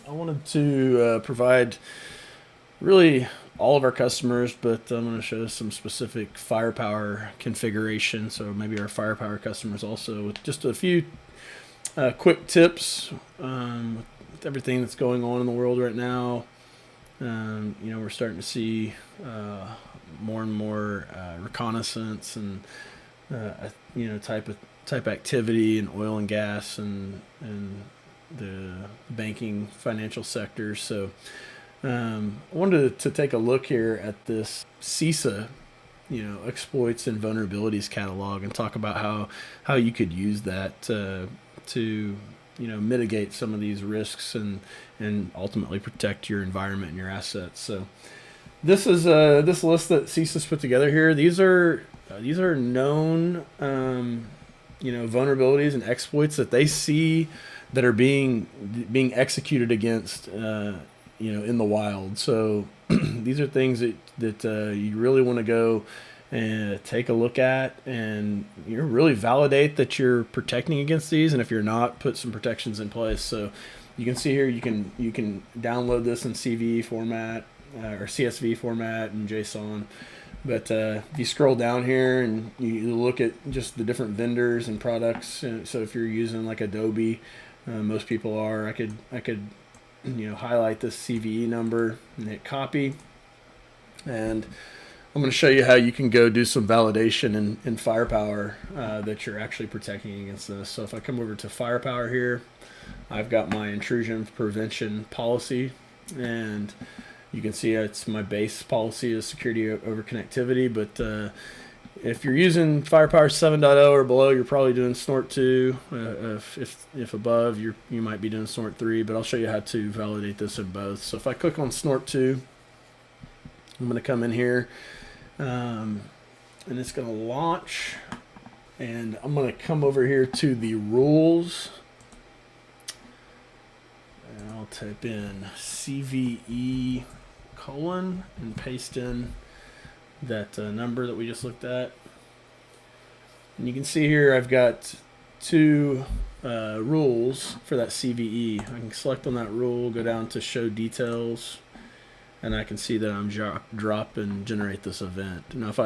I wanted to provide really all of our customers, but I'm going to show some specific Firepower configuration. So maybe our Firepower customers also, with just a few quick tips with everything that's going on in the world right now. We're starting to see more and more reconnaissance and type activity in oil and gas and the banking financial sector. So I wanted to take a look here at this CISA, exploits and vulnerabilities catalog, and talk about how you could use that to mitigate some of these risks and ultimately protect your environment and your assets. So this is this list that CISA's put together here. These are known vulnerabilities and exploits that they see that are being executed against in the wild. So these are things that you really want to go and take a look at and really validate that you're protecting against these, and if you're not, put some protections in place. So you can see here you can download this in CVE format or CSV format and JSON. But if you scroll down here and you look at just the different vendors and products, so if you're using like Adobe, most people are. I could highlight this CVE number and hit copy, and I'm going to show you how you can go do some validation in Firepower that you're actually protecting against this. So if I come over to Firepower here, I've got my intrusion prevention policy, and you can see it's my base policy is security over connectivity. But if you're using Firepower 7.0 or below, you're probably doing Snort 2. If above, you might be doing Snort 3. But I'll show you how to validate this in both. So if I click on Snort 2, I'm going to come in here, and it's going to launch. And I'm going to come over here to the rules. And I'll type in CVE colon and paste in that number that we just looked at. And you can see here I've got two rules for that CVE. I can select on that rule, go down to show details, and I can see that I'm drop and generate this event. Now if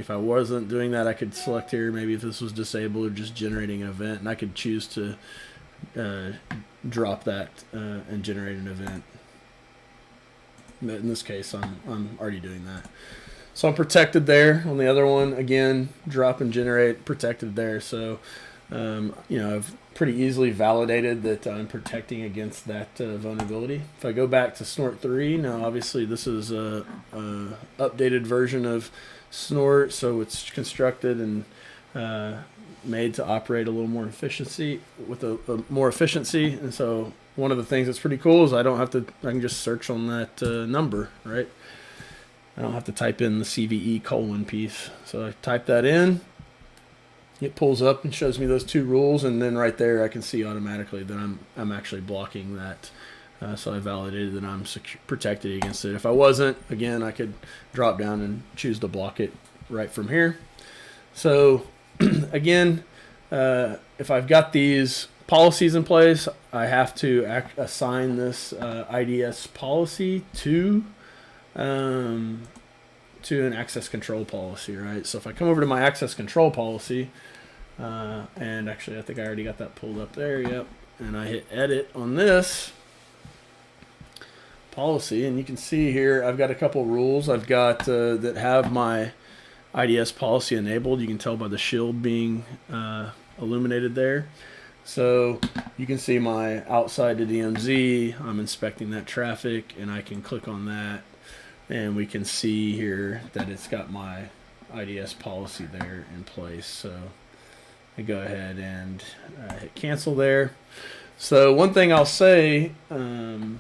I wasn't doing that, I could select here, maybe if this was disabled or just generating an event, and I could choose to drop that and generate an event. But in this case, I'm already doing that. So I'm protected there. On the other one, again, drop and generate, protected there. So, I've pretty easily validated that I'm protecting against that vulnerability. If I go back to Snort 3, now obviously this is a updated version of Snort, so it's constructed and made to operate a little more efficiency with a more efficiency. And so one of the things that's pretty cool is I can just search on that number, right? I don't have to type in the CVE colon piece. So I type that in, it pulls up and shows me those two rules, and then right there I can see automatically that I'm actually blocking that. So I validated that I'm protected against it. If I wasn't, again, I could drop down and choose to block it right from here. So again, if I've got these policies in place, I have to assign this IDS policy to an access control policy, right? So if I come over to my access control policy, and actually I think I already got that pulled up there, yep, and I hit edit on this policy, and you can see here I've got a couple rules I've got that have my IDS policy enabled. You can tell by the shield being illuminated there. So you can see my outside the DMZ, I'm inspecting that traffic, and I can click on that, and we can see here that it's got my IDS policy there in place. So I go ahead and hit cancel there. So one thing I'll say, one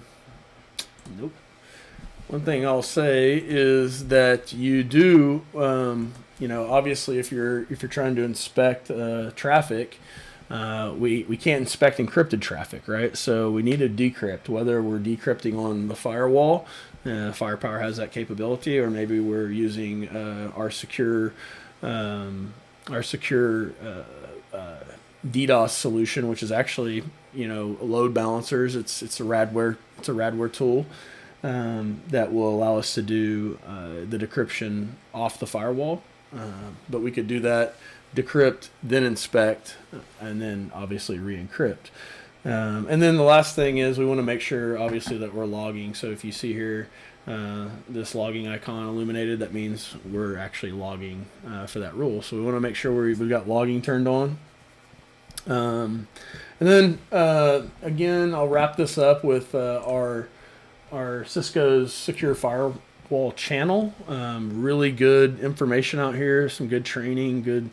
thing I'll say is that you do, obviously if you're trying to inspect traffic, we can't inspect encrypted traffic, right? So we need to decrypt, whether we're decrypting on the firewall, Firepower has that capability, or maybe we're using our secure DDoS solution, which is actually, load balancers. It's a Radware tool that will allow us to do the decryption off the firewall. But we could do that, decrypt, then inspect, and then obviously re-encrypt. And then the last thing is we want to make sure, obviously, that we're logging. So if you see here this logging icon illuminated, that means we're actually logging for that rule. So we want to make sure we've got logging turned on. And then, again, I'll wrap this up with our Cisco's Secure Firewall channel. Really good information out here, some good training, good,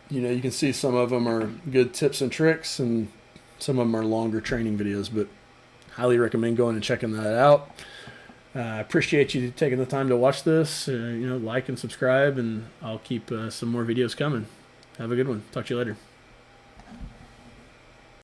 you can see some of them are good tips and tricks, and some of them are longer training videos, but highly recommend going and checking that out. I appreciate you taking the time to watch this. Like and subscribe, and I'll keep some more videos coming. Have a good one. Talk to you later.